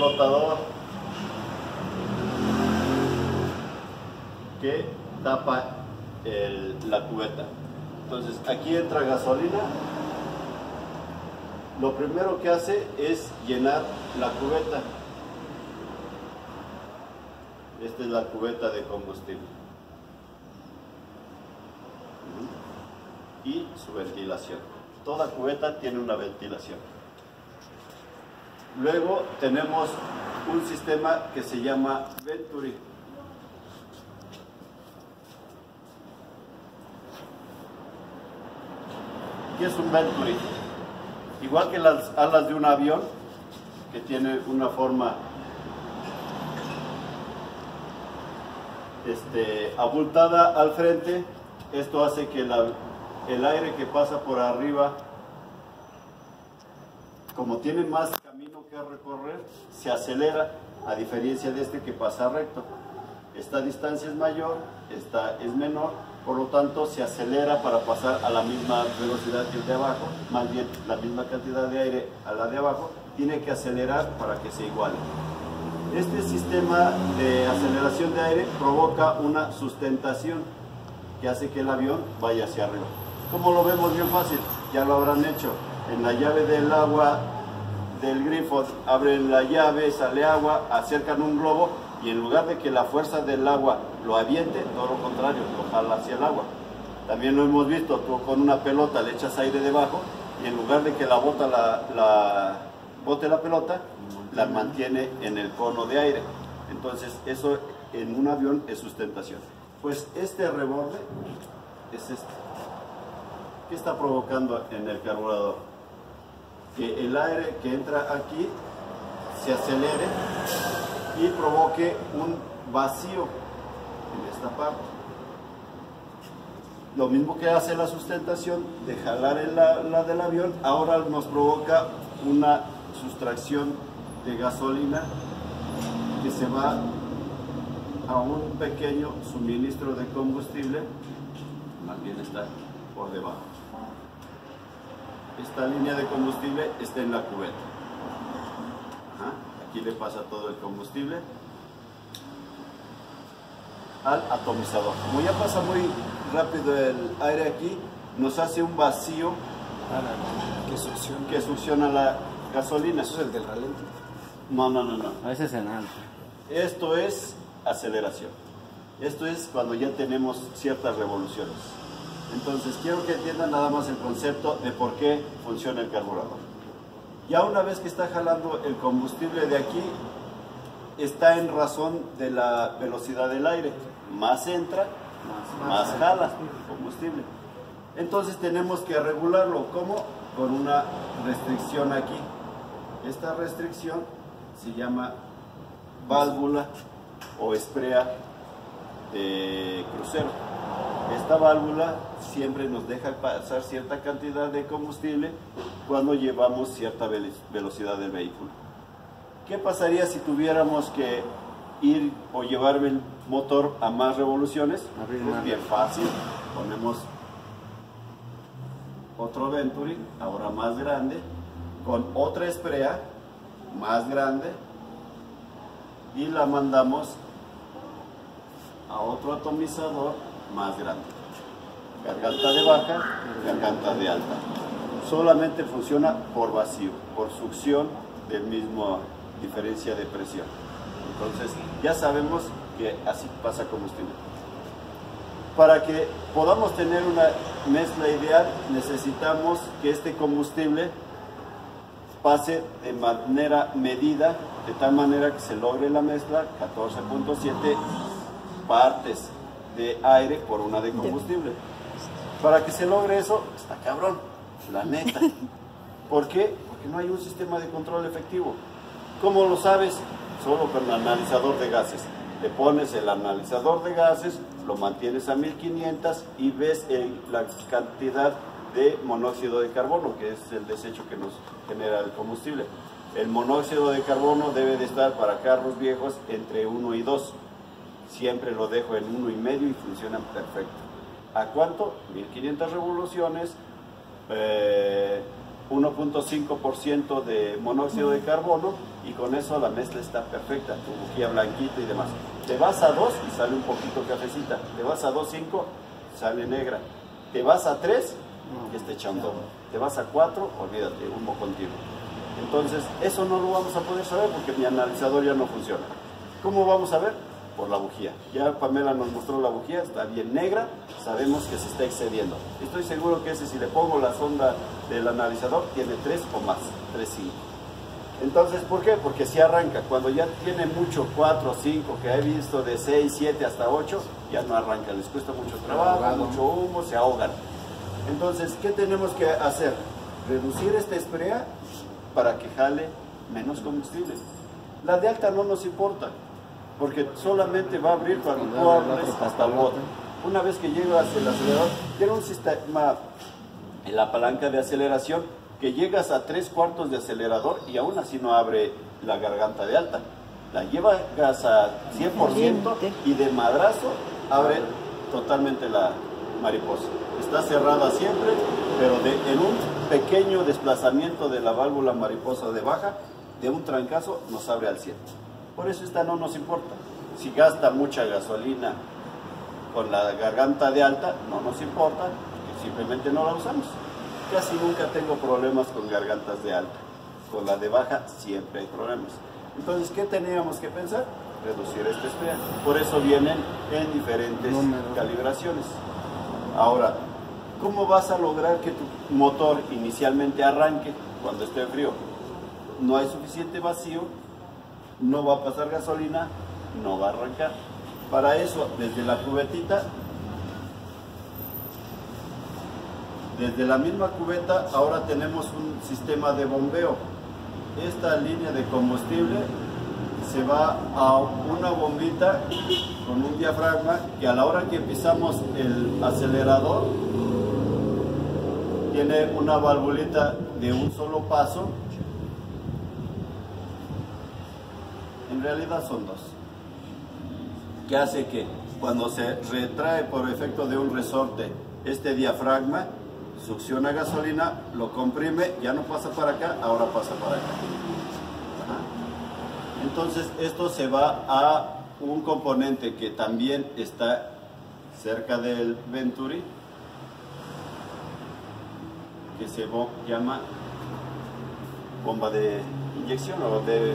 flotador que tapa la cubeta. Entonces aquí entra gasolina, lo primero que hace es llenar la cubeta. Esta es la cubeta de combustible y su ventilación. Toda cubeta tiene una ventilación. Luego tenemos un sistema que se llama Venturi. ¿Qué es un Venturi? Igual que las alas de un avión, que tiene una forma abultada al frente, esto hace que el aire que pasa por arriba, como tiene más camino que recorrer, se acelera, a diferencia de este que pasa recto. Esta distancia es mayor, esta es menor, por lo tanto se acelera para pasar a la misma velocidad que el de abajo, más bien la misma cantidad de aire a la de abajo, tiene que acelerar para que se iguale. Este sistema de aceleración de aire provoca una sustentación que hace que el avión vaya hacia arriba. Como lo vemos bien fácil, ya lo habrán hecho. En la llave del agua del grifo, abren la llave, sale agua, acercan un globo y en lugar de que la fuerza del agua lo aviente, todo lo contrario, lo jala hacia el agua. También lo hemos visto, tú con una pelota le echas aire debajo y en lugar de que bote la pelota, la mantiene en el cono de aire. Entonces eso en un avión es sustentación. Pues este reborde es este. ¿Qué está provocando en el carburador? Que el aire que entra aquí se acelere y provoque un vacío en esta parte. Lo mismo que hace la sustentación de jalar la del avión, ahora nos provoca una sustracción de gasolina que se va a un pequeño suministro de combustible, más bien está por debajo. Esta línea de combustible está en la cubeta. Aquí le pasa todo el combustible al atomizador. Como ya pasa muy rápido el aire aquí, nos hace un vacío que succiona la gasolina. ¿Eso es el del ralentí? No. A veces en alto. Esto es aceleración. Esto es cuando ya tenemos ciertas revoluciones. Entonces quiero que entiendan nada más el concepto de por qué funciona el carburador. Ya una vez que está jalando el combustible de aquí, está en razón de la velocidad del aire. Más entra, más jala el combustible. Entonces tenemos que regularlo. ¿Cómo? Con una restricción aquí. Esta restricción se llama válvula o esprea de crucero. Esta válvula siempre nos deja pasar cierta cantidad de combustible cuando llevamos cierta velocidad del vehículo. ¿Qué pasaría si tuviéramos que ir o llevar el motor a más revoluciones? Pues bien fácil, ponemos otro Venturi, ahora más grande, con otra esprea más grande y la mandamos a otro atomizador más grande. Garganta de baja, garganta de alta. Solamente funciona por vacío, por succión del mismo diferencia de presión. Entonces ya sabemos que así pasa combustible. Para que podamos tener una mezcla ideal, necesitamos que este combustible pase de manera medida, de tal manera que se logre la mezcla 14.7 partes de aire por una de combustible. Para que se logre eso, está cabrón, la neta. ¿Por qué? Porque no hay un sistema de control efectivo. ¿Cómo lo sabes? Solo con el analizador de gases. Le pones el analizador de gases, lo mantienes a 1500 y ves la cantidad de monóxido de carbono, que es el desecho que nos genera el combustible. El monóxido de carbono debe de estar para carros viejos entre 1 y 2. Siempre lo dejo en 1,5 y funcionan perfecto. ¿A cuánto? 1500 revoluciones, 1.5% de monóxido de carbono y con eso la mezcla está perfecta, tu bujía blanquita y demás. Te vas a 2 y sale un poquito cafecita, te vas a 2.5, sale negra, te vas a 3, que esté echando, te vas a 4, olvídate, humo continuo. Entonces, eso no lo vamos a poder saber porque mi analizador ya no funciona. ¿Cómo vamos a ver? Por la bujía. Ya Pamela nos mostró la bujía, está bien negra, sabemos que se está excediendo. Estoy seguro que ese, si le pongo la sonda del analizador, tiene 3 o más, 3.5. Entonces, ¿por qué? Porque si arranca. Cuando ya tiene mucho, 4, 5, que he visto de 6, 7 hasta 8, ya no arranca, les cuesta mucho trabajo, mucho humo, se ahogan. Entonces, ¿qué tenemos que hacer? Reducir esta esprea para que jale menos combustible. La de alta no nos importa, porque solamente va a abrir cuando tú hables hasta el bote. Una vez que llegas el acelerador, tiene un sistema en la palanca de aceleración que llegas a 3/4 de acelerador y aún así no abre la garganta de alta. La llevas a 100% y de madrazo abre totalmente la mariposa. Está cerrada siempre, pero en un pequeño desplazamiento de la válvula mariposa de baja, de un trancazo nos abre al 100. Por eso esta no nos importa. Si gasta mucha gasolina con la garganta de alta, no nos importa, porque simplemente no la usamos. Casi nunca tengo problemas con gargantas de alta. Con la de baja siempre hay problemas. Entonces, ¿qué teníamos que pensar? Reducir esta espera. Por eso vienen en diferentes calibraciones. Ahora, ¿cómo vas a lograr que tu motor inicialmente arranque cuando esté frío? No hay suficiente vacío, no va a pasar gasolina, no va a arrancar. Para eso, desde la cubetita, desde la misma cubeta, ahora tenemos un sistema de bombeo. Esta línea de combustible se va a una bombita con un diafragma que a la hora que pisamos el acelerador tiene una valvulita de un solo paso. En realidad son dos, que hace que cuando se retrae por efecto de un resorte este diafragma, succiona gasolina, lo comprime, ya no pasa para acá, ahora pasa para acá. Entonces esto se va a un componente que también está cerca del Venturi, que se llama bomba de inyección o de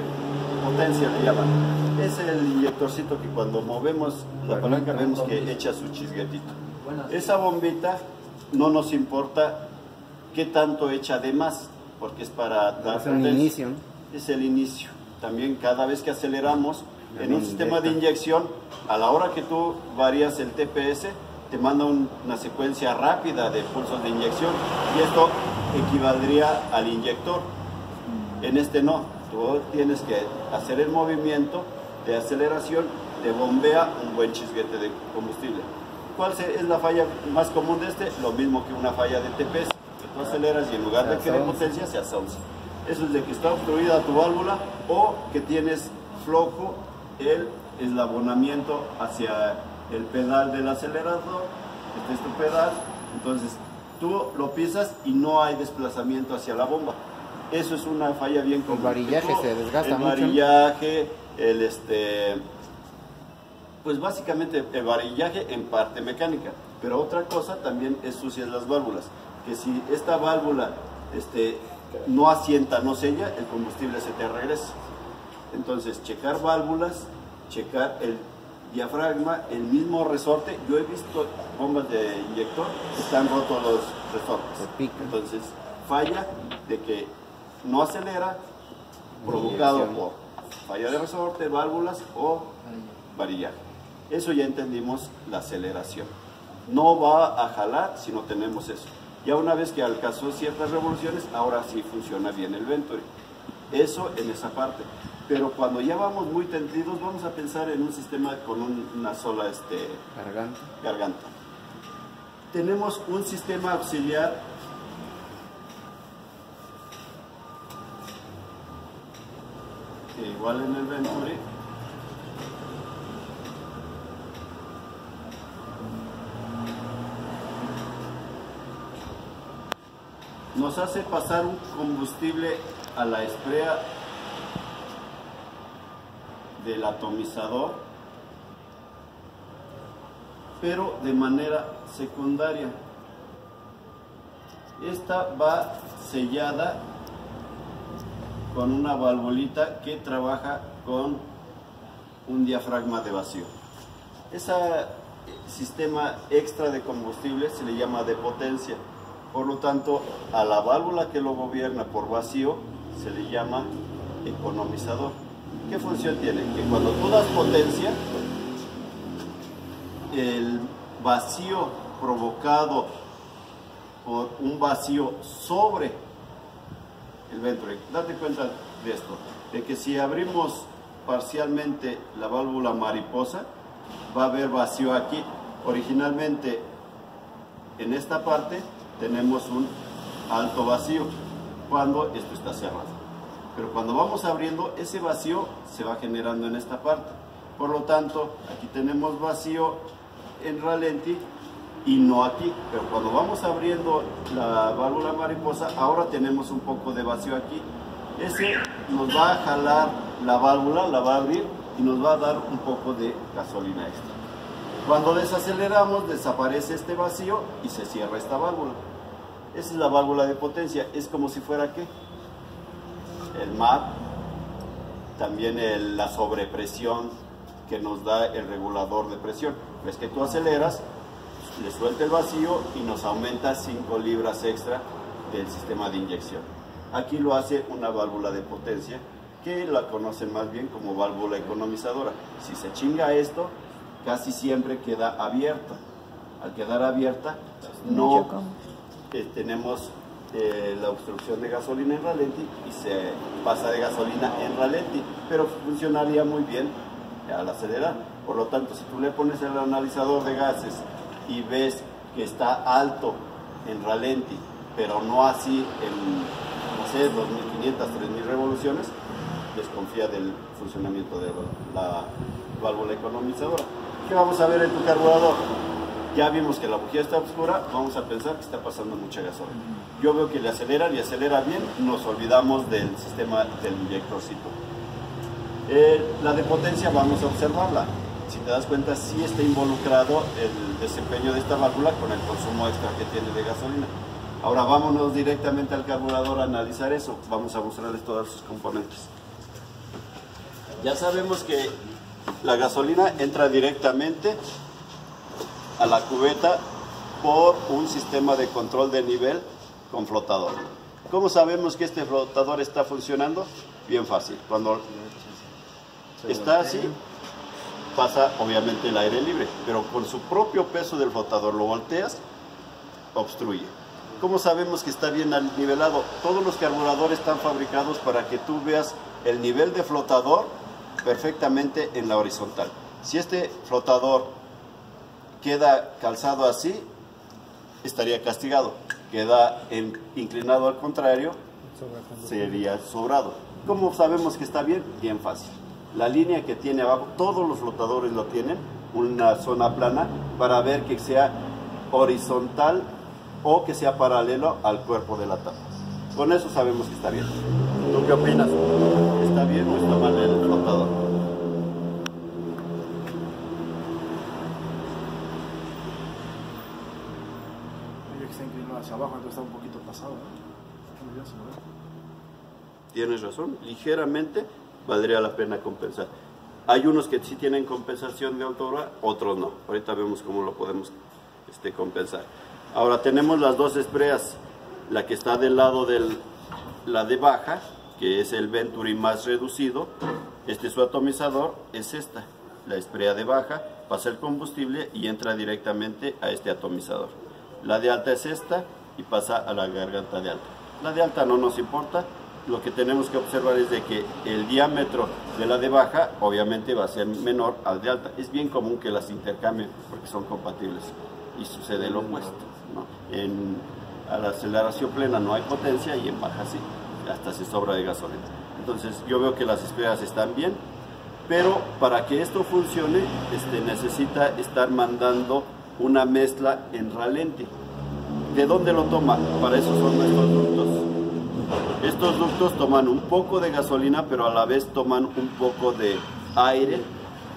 potencia le llaman. Es el inyectorcito que cuando movemos la palanca vemos que echa su chisguetito. Esa bombita no nos importa qué tanto echa de más, porque es para dar potencia. Inicio. Es el inicio. También cada vez que aceleramos en un sistema de inyección, a la hora que tú varías el TPS, te manda una secuencia rápida de pulsos de inyección y esto equivaldría al inyector. En este no, tú tienes que hacer el movimiento de aceleración, te bombea un buen chisguete de combustible. ¿Cuál es la falla más común de este? Lo mismo que una falla de TPS, que tú aceleras y en lugar de que dé potencia se hace 11. Eso es de que está obstruida tu válvula o que tienes flojo el eslabonamiento hacia el pedal del acelerador. Este es tu pedal, entonces tú lo pisas y no hay desplazamiento hacia la bomba. Eso es una falla bien común. El varillaje se desgasta mucho. El varillaje, pues básicamente el varillaje en parte mecánica, pero otra cosa también es sucias las válvulas, que si esta válvula no asienta, no sella, el combustible se te regresa. Entonces, checar válvulas, checar el diafragma, el mismo resorte. Yo he visto bombas de inyector que están rotos los resortes. Entonces, falla de que no acelera, provocado por falla de resorte, válvulas o varillaje. Eso ya entendimos la aceleración. No va a jalar si no tenemos eso. Ya una vez que alcanzó ciertas revoluciones, ahora sí funciona bien el Venturi. Eso en esa parte. Pero cuando ya vamos muy tendidos, vamos a pensar en un sistema con una sola garganta. Tenemos un sistema auxiliar que igual en el Venturi nos hace pasar un combustible a la esprea del atomizador, pero de manera secundaria. Esta va sellada con una valvulita que trabaja con un diafragma de vacío. Ese sistema extra de combustible se le llama de potencia. Por lo tanto, a la válvula que lo gobierna por vacío se le llama economizador. ¿Qué función tiene? Que cuando tú das potencia, el vacío provocado por un vacío sobre el Venturi. Date cuenta de esto, de que si abrimos parcialmente la válvula mariposa, va a haber vacío aquí. Originalmente, en esta parte, tenemos un alto vacío, cuando esto está cerrado. Pero cuando vamos abriendo, ese vacío se va generando en esta parte. Por lo tanto, aquí tenemos vacío en ralenti y no aquí. Pero cuando vamos abriendo la válvula mariposa, ahora tenemos un poco de vacío aquí. Ese nos va a jalar la válvula, la va a abrir y nos va a dar un poco de gasolina extra. Cuando desaceleramos, desaparece este vacío y se cierra esta válvula. Esa es la válvula de potencia. Es como si fuera ¿qué? El MAP, también la sobrepresión que nos da el regulador de presión. Ves que tú aceleras, le suelta el vacío y nos aumenta 5 libras extra del sistema de inyección. Aquí lo hace una válvula de potencia, que la conocen más bien como válvula economizadora. Si se chinga esto, casi siempre queda abierta. Al quedar abierta, no tenemos la obstrucción de gasolina en ralenti y se pasa de gasolina en ralenti, pero funcionaría muy bien al acelerar. Por lo tanto, si tú le pones el analizador de gases y ves que está alto en ralenti, pero no así en, no sé, 2500, 3000 revoluciones, desconfía del funcionamiento de la válvula economizadora. ¿Qué vamos a ver en tu carburador? Ya vimos que la bujía está oscura, vamos a pensar que está pasando mucha gasolina. Yo veo que le aceleran y acelera bien, nos olvidamos del sistema del inyectorcito. La de potencia vamos a observarla. Si te das cuenta, sí está involucrado el desempeño de esta válvula con el consumo extra que tiene de gasolina. Ahora vámonos directamente al carburador a analizar eso. Vamos a mostrarles todos sus componentes. Ya sabemos que la gasolina entra directamente a la cubeta por un sistema de control de nivel con flotador. ¿Cómo sabemos que este flotador está funcionando? Bien fácil. Cuando está así, pasa obviamente el aire libre, pero con su propio peso del flotador lo volteas, obstruye. ¿Cómo sabemos que está bien nivelado? Todos los carburadores están fabricados para que tú veas el nivel de flotador perfectamente en la horizontal. Si este flotador queda calzado así, estaría castigado. Queda inclinado al contrario, sería sobrado. ¿Cómo sabemos que está bien? Bien fácil. La línea que tiene abajo, todos los flotadores lo tienen, una zona plana, para ver que sea horizontal o que sea paralelo al cuerpo de la tapa. Con eso sabemos que está bien. ¿Tú qué opinas? ¿Está bien o está mal el flotador? Está inclinado hacia abajo, entonces está un poquito pasado, ¿no? Tienes razón, ligeramente valdría la pena compensar. Hay unos que sí tienen compensación de altura, otros no. Ahorita vemos cómo lo podemos compensar. Ahora tenemos las dos espreas, la que está del lado de la de baja, que es el Venturi más reducido. Su atomizador es esta, la esprea de baja, pasa el combustible y entra directamente a este atomizador. La de alta es esta y pasa a la garganta de alta. La de alta no nos importa, lo que tenemos que observar es de que el diámetro de la de baja obviamente va a ser menor al de alta. Es bien común que las intercambien porque son compatibles y sucede lo opuesto, ¿no? A la aceleración plena no hay potencia y en baja sí, hasta se sobra de gasolina. Entonces yo veo que las esferas están bien, pero para que esto funcione necesita estar mandando una mezcla en ralenti. ¿De dónde lo toma? Para eso son estos ductos. Estos ductos toman un poco de gasolina, pero a la vez toman un poco de aire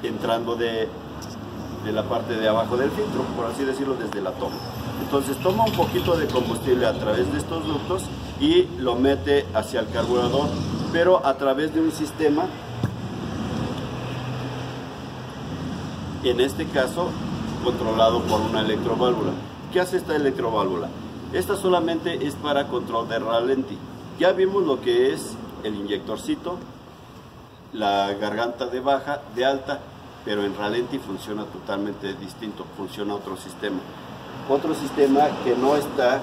entrando de la parte de abajo del filtro, por así decirlo, desde la toma. Entonces toma un poquito de combustible a través de estos ductos y lo mete hacia el carburador, pero a través de un sistema, en este caso controlado por una electroválvula. ¿Qué hace esta electroválvula? Esta solamente es para control de ralentí. Ya vimos lo que es el inyectorcito, la garganta de baja, de alta, pero en ralentí funciona totalmente distinto, funciona otro sistema. Otro sistema que no está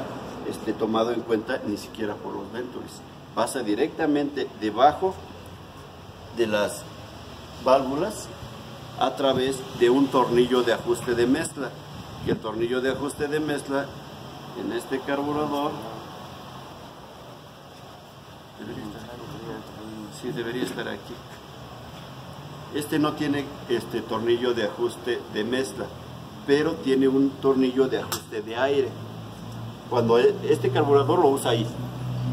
tomado en cuenta ni siquiera por los Venturis. Pasa directamente debajo de las válvulas a través de un tornillo de ajuste de mezcla. Y el tornillo de ajuste de mezcla en este carburador debería estar aquí. Este no tiene tornillo de ajuste de mezcla, pero tiene un tornillo de ajuste de aire. Cuando este carburador lo usa ahí,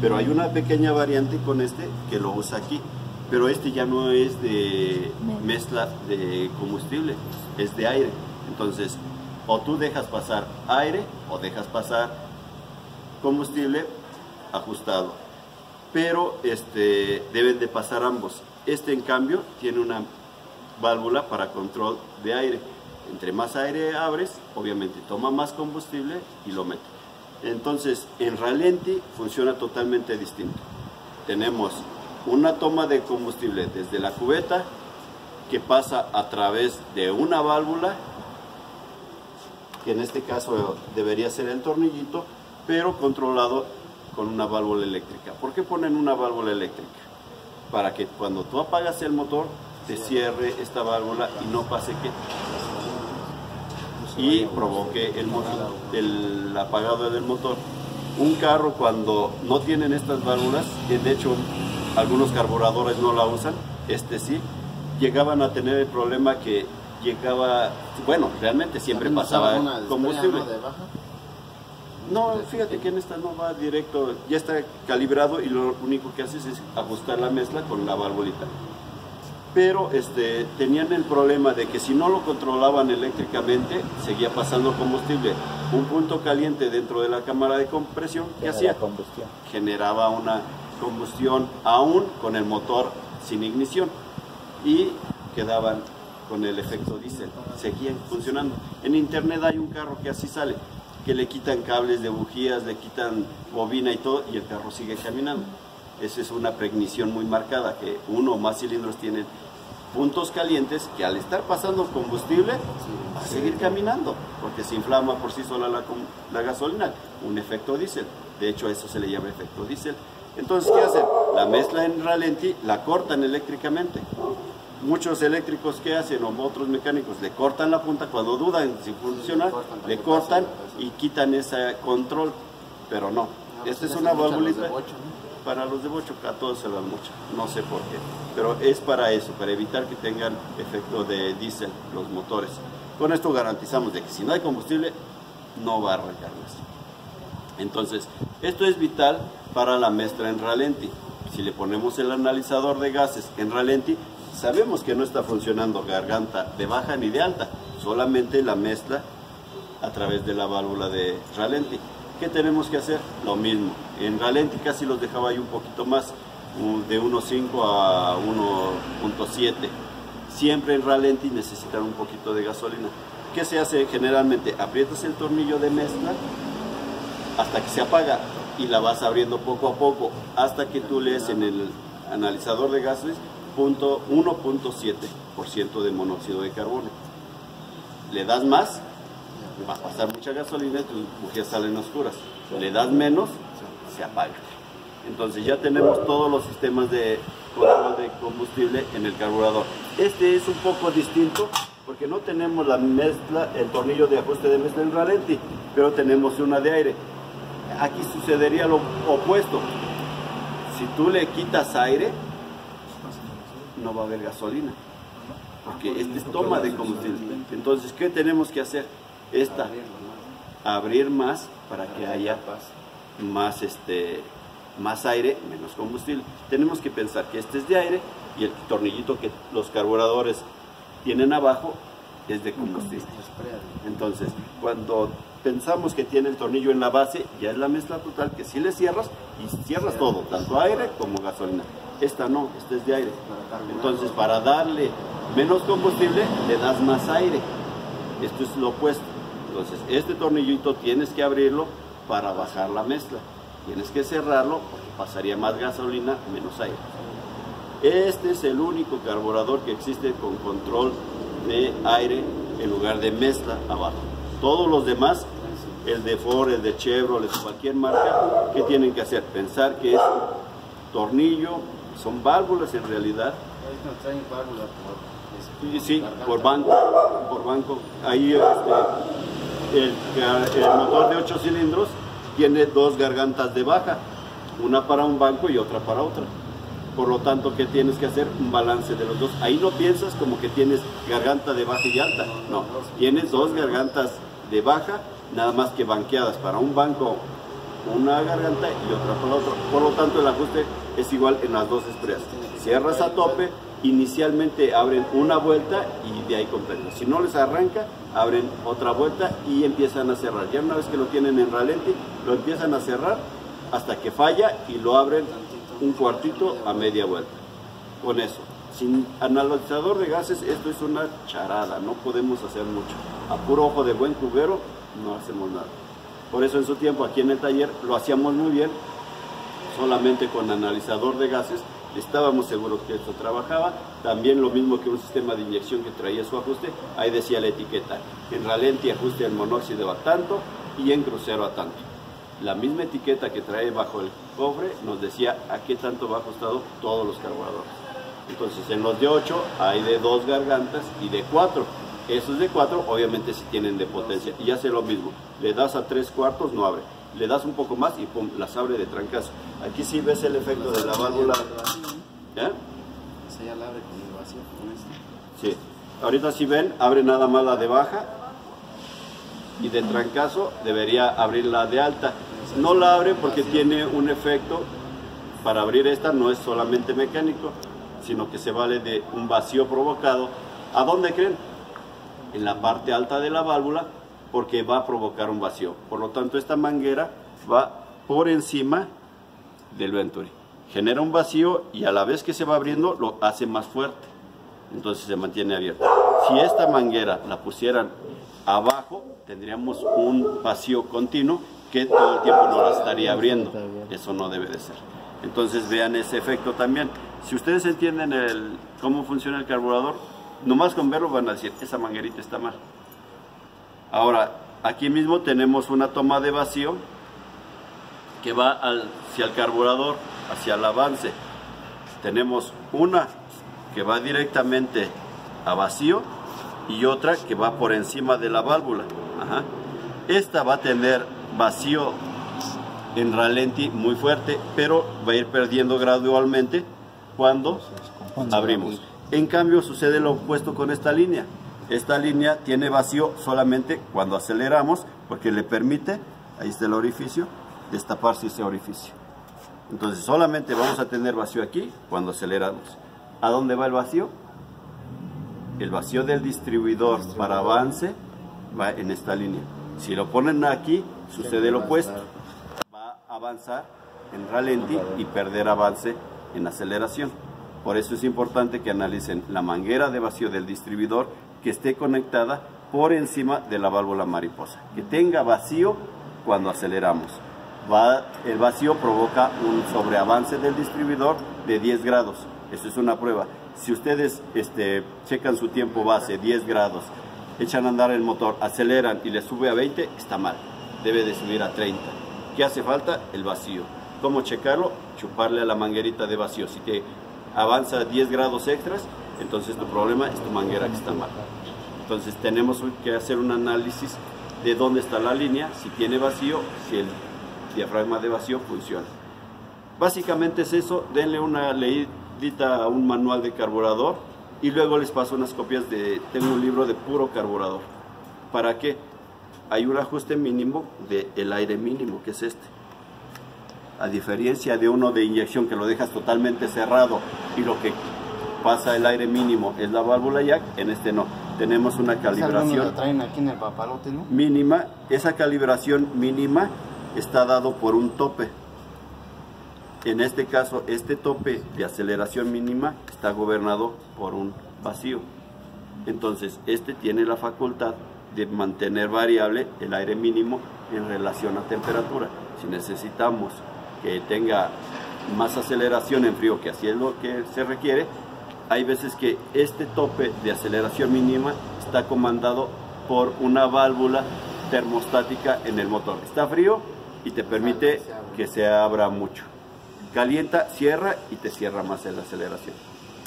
pero hay una pequeña variante con este que lo usa aquí, pero este ya no es de mezcla de combustible, es de aire. Entonces, o tú dejas pasar aire o dejas pasar combustible ajustado, pero deben de pasar ambos. En cambio tiene una válvula para control de aire. Entre más aire abres, obviamente toma más combustible y lo mete. Entonces en ralentí funciona totalmente distinto. Tenemos una toma de combustible desde la cubeta que pasa a través de una válvula, que en este caso debería ser el tornillito, pero controlado con una válvula eléctrica. ¿Por qué ponen una válvula eléctrica? Para que cuando tú apagas el motor se cierre esta válvula y no pase y provoque el apagado del motor. Un carro, cuando no tienen estas válvulas, que de hecho algunos carburadores no la usan, sí, llegaban a tener el problema que realmente siempre pasaba combustible. No, fíjate que en esta no va directo, ya está calibrado y lo único que haces es ajustar la mezcla con la valvulita. Pero tenían el problema de que si no lo controlaban eléctricamente, seguía pasando combustible. Un punto caliente dentro de la cámara de compresión, ¿qué hacía? Generaba una combustión aún con el motor sin ignición y quedaban con el efecto diésel, seguían funcionando. En internet hay un carro que así sale, que le quitan cables de bujías, le quitan bobina y todo, y el carro sigue caminando. Esa es una preignición muy marcada, que uno o más cilindros tienen puntos calientes que al estar pasando combustible va a seguir caminando, porque se inflama por sí sola la gasolina, un efecto diésel. De hecho, a eso se le llama efecto diésel. Entonces, ¿qué hacen? La mezcla en ralentí la cortan eléctricamente. Muchos eléctricos, ¿qué hacen? O otros mecánicos le cortan la punta cuando dudan si funciona, le cortan y quitan ese control, pero no. Esta es una válvulita para los de bocho, a todos se dan mucho, no sé por qué, pero es para eso, para evitar que tengan efecto de diésel los motores. Con esto garantizamos de que si no hay combustible, no va a arrancar más. Entonces, esto es vital para la mezcla en ralentí. Si le ponemos el analizador de gases en ralentí, sabemos que no está funcionando garganta de baja ni de alta, solamente la mezcla a través de la válvula de ralentí. ¿Qué tenemos que hacer? Lo mismo. En ralentí casi los dejaba yo un poquito más, de 1.5 a 1.7. Siempre en ralentí necesitan un poquito de gasolina. ¿Qué se hace generalmente? Aprietas el tornillo de mezcla hasta que se apaga y la vas abriendo poco a poco hasta que tú lees en el analizador de gases 1.7% de monóxido de carbono. Le das más, va a pasar mucha gasolina y tus bujías salen oscuras. Le das menos, se apaga. Entonces ya tenemos todos los sistemas de control de combustible en el carburador. Este es un poco distinto porque no tenemos la mezcla, el tornillo de ajuste de mezcla en ralentí, pero tenemos una de aire. Aquí sucedería lo opuesto. Si tú le quitas aire, no va a haber gasolina, porque este es toma de combustible. Entonces, ¿qué tenemos que hacer? abrir más para que haya más, más aire, menos combustible. Tenemos que pensar que este es de aire y el tornillito que los carburadores tienen abajo es de combustible. Entonces, cuando pensamos que tiene el tornillo en la base, ya es la mezcla total que si le cierras y cierras todo, tanto aire como gasolina. Esta no, esta es de aire. Entonces, para darle menos combustible, le das más aire. Esto es lo opuesto. Entonces, este tornillito tienes que abrirlo para bajar la mezcla. Tienes que cerrarlo porque pasaría más gasolina, menos aire. Este es el único carburador que existe con control de aire en lugar de mezcla abajo. Todos los demás, el de Ford, el de Chevrolet, cualquier marca, ¿qué tienen que hacer? Pensar que es tornillo, son válvulas en realidad. Sí, por banco. Ahí el motor de 8 cilindros tiene dos gargantas de baja, una para un banco y otra para otra. Por lo tanto, ¿qué tienes que hacer? Un balance de los dos. Ahí no piensas como que tienes garganta de baja y alta. No, tienes dos gargantas de baja, nada más que banqueadas. Para un banco una garganta y otra para otro. Por lo tanto, el ajuste es igual en las dos espreas. Cierras a tope, inicialmente abren una vuelta y de ahí completan. Si no les arranca, abren otra vuelta y empiezan a cerrar. Ya una vez que lo tienen en ralenti, lo empiezan a cerrar hasta que falla y lo abren un cuartito a media vuelta. Con eso, sin analizador de gases, esto es una charada, no podemos hacer mucho. A puro ojo de buen cubero no hacemos nada. Por eso en su tiempo aquí en el taller lo hacíamos muy bien, solamente con analizador de gases. Estábamos seguros que esto trabajaba. También lo mismo que un sistema de inyección que traía su ajuste. Ahí decía la etiqueta: en ralenti ajuste en monóxido a tanto y en crucero a tanto. La misma etiqueta que trae bajo el cofre nos decía a qué tanto va ajustado todos los carburadores. Entonces en los de 8 hay de 2 gargantas y de 4. Esos de 4 obviamente sí tienen de potencia. Y hace lo mismo. Le das a 3/4, no abre. Le das un poco más y pum, las abre de trancazo. Aquí sí ves el efecto de la válvula. ¿Ya? Esa ya la abre con el vacío, con este. Sí. Ahorita si ven, abre nada más la de baja y de trancazo debería abrir la de alta. No la abre porque tiene un efecto. Para abrir esta no es solamente mecánico, sino que se vale de un vacío provocado. ¿A dónde creen? En la parte alta de la válvula, porque va a provocar un vacío. Por lo tanto, esta manguera va por encima del Venturi. Genera un vacío y a la vez que se va abriendo lo hace más fuerte. Entonces se mantiene abierto. Si esta manguera la pusieran abajo, tendríamos un vacío continuo que todo el tiempo no la estaría abriendo. Eso no debe de ser. Entonces vean ese efecto también. Si ustedes entienden cómo funciona el carburador, nomás con verlo van a decir, esa manguerita está mal. Ahora, aquí mismo tenemos una toma de vacío que va hacia el carburador, hacia el avance. Tenemos una que va directamente a vacío y otra que va por encima de la válvula. Ajá. Esta va a tener vacío en ralenti muy fuerte, pero va a ir perdiendo gradualmente cuando abrimos. En cambio sucede lo opuesto con esta línea. Esta línea tiene vacío solamente cuando aceleramos, porque le permite, ahí está el orificio, destaparse ese orificio. Entonces solamente vamos a tener vacío aquí cuando aceleramos. ¿A dónde va el vacío? El vacío del distribuidor para avance va en esta línea. Si lo ponen aquí, sucede lo opuesto. Va a avanzar en ralenti y perder avance en aceleración. Por eso es importante que analicen la manguera de vacío del distribuidor que esté conectada por encima de la válvula mariposa. Que tenga vacío cuando aceleramos. El vacío provoca un sobreavance del distribuidor de 10 grados. Eso es una prueba. Si ustedes checan su tiempo base, 10 grados, echan a andar el motor, aceleran y le sube a 20, está mal. Debe de subir a 30. ¿Qué hace falta? El vacío. ¿Cómo checarlo? Chuparle a la manguerita de vacío. Si te avanza 10 grados extras, entonces tu problema es tu manguera que está mal. Entonces tenemos que hacer un análisis de dónde está la línea, si tiene vacío, si el diafragma de vacío funciona. Básicamente es eso. Denle una leidita a un manual de carburador y luego les paso unas copias tengo un libro de puro carburador. ¿Para qué? hay un ajuste mínimo del aire mínimo, que es este. A diferencia de uno de inyección que lo dejas totalmente cerrado y lo que pasa el aire mínimo es la válvula jack, en este no. Tenemos una calibración la traen aquí en el papalote, ¿no? mínima. Esa calibración mínima está dado por un tope. En este caso, este tope de aceleración mínima está gobernado por un vacío. Entonces, este tiene la facultad de mantener variable el aire mínimo en relación a temperatura. Si necesitamos que tenga más aceleración en frío, que así es lo que se requiere, hay veces que este tope de aceleración mínima está comandado por una válvula termostática en el motor. Está frío y te permite que se abra mucho. Calienta, cierra y te cierra más en la aceleración.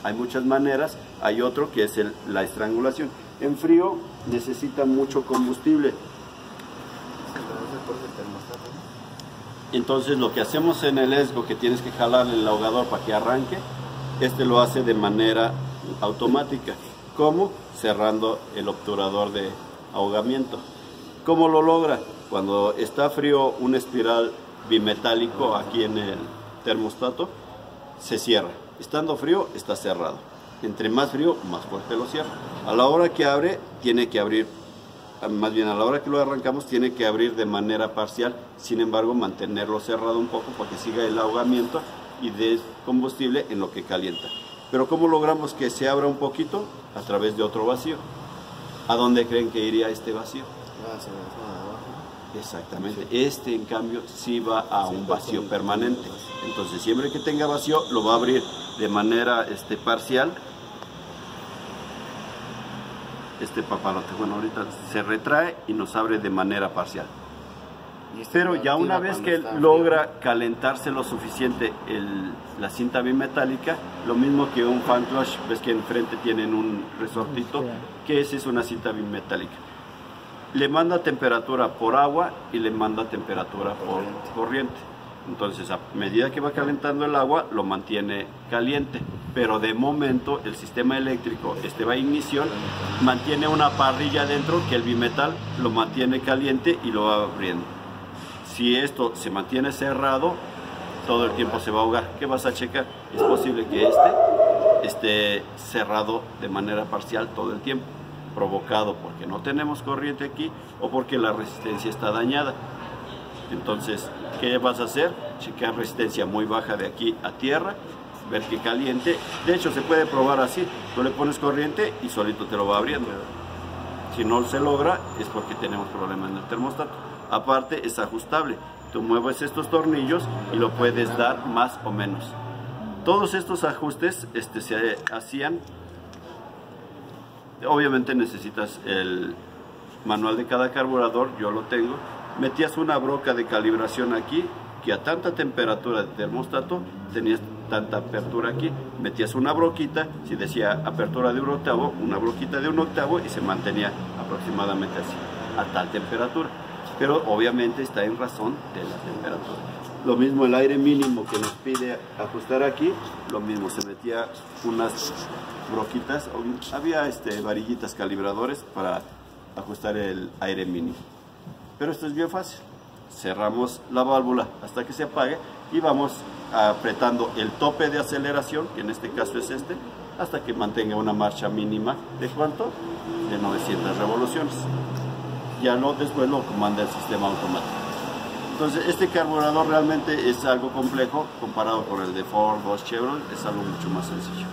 Hay muchas maneras. Hay otro que es la estrangulación. En frío necesita mucho combustible. Entonces lo que hacemos en el ESGO, que tienes que jalar el ahogador para que arranque, este lo hace de manera automática. ¿Cómo? Cerrando el obturador de ahogamiento. ¿Cómo lo logra? Cuando está frío, un espiral bimetálico aquí en el termostato se cierra. Estando frío, está cerrado. Entre más frío, más fuerte lo cierra. A la hora que abre, tiene que abrir, más bien a la hora que lo arrancamos, tiene que abrir de manera parcial. Sin embargo, mantenerlo cerrado un poco para que siga el ahogamiento y dé combustible en lo que calienta. Pero ¿cómo logramos que se abra un poquito? A través de otro vacío. ¿A dónde creen que iría este vacío? Exactamente. Este, en cambio, sí va a un vacío permanente. Entonces, siempre que tenga vacío, lo va a abrir de manera parcial. Este papalote, bueno, ahorita se retrae y nos abre de manera parcial. Pero ya una vez que logra calentarse lo suficiente la cinta bimetálica, lo mismo que un fan clutch, ves que enfrente tienen un resortito, que esa es una cinta bimetálica. Le manda temperatura por agua y le manda temperatura por corriente. Entonces, a medida que va calentando el agua, lo mantiene caliente. Pero de momento, el sistema eléctrico, va a ignición, mantiene una parrilla dentro que el bimetal lo mantiene caliente y lo va abriendo. Si esto se mantiene cerrado, todo el tiempo se va a ahogar. ¿Qué vas a checar? Es posible que esté cerrado de manera parcial todo el tiempo, provocado porque no tenemos corriente aquí o porque la resistencia está dañada. Entonces, ¿qué vas a hacer? Checar resistencia muy baja de aquí a tierra, ver que caliente. De hecho, se puede probar así. Tú le pones corriente y solito te lo va abriendo. Si no se logra, es porque tenemos problemas en el termostato. Aparte, es ajustable. Tú mueves estos tornillos y lo puedes dar más o menos. Todos estos ajustes se hacían. Obviamente necesitas el manual de cada carburador, yo lo tengo. Metías una broca de calibración aquí, que a tanta temperatura de termostato tenías tanta apertura aquí. Metías una broquita, si decía apertura de 1/8, una broquita de 1/8 y se mantenía aproximadamente así, a tal temperatura. Pero obviamente está en razón de la temperatura. Lo mismo el aire mínimo que nos pide ajustar aquí, lo mismo, se metía unas broquitas, había varillitas calibradores para ajustar el aire mínimo. Pero esto es bien fácil. Cerramos la válvula hasta que se apague y vamos apretando el tope de aceleración, que en este caso es hasta que mantenga una marcha mínima de ¿cuánto? De 900 revoluciones. Ya no, después lo comanda el sistema automático. Entonces, este carburador realmente es algo complejo comparado con el de Ford, Bosch, Chevrolet, es algo mucho más sencillo.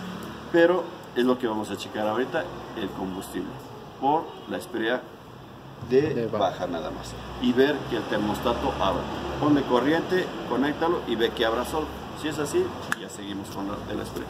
Pero es lo que vamos a checar ahorita, el combustible, por la espirea de baja nada más. Y ver que el termostato abra. Ponle corriente, conéctalo y ve que abra solo. Si es así, ya seguimos con la espirea.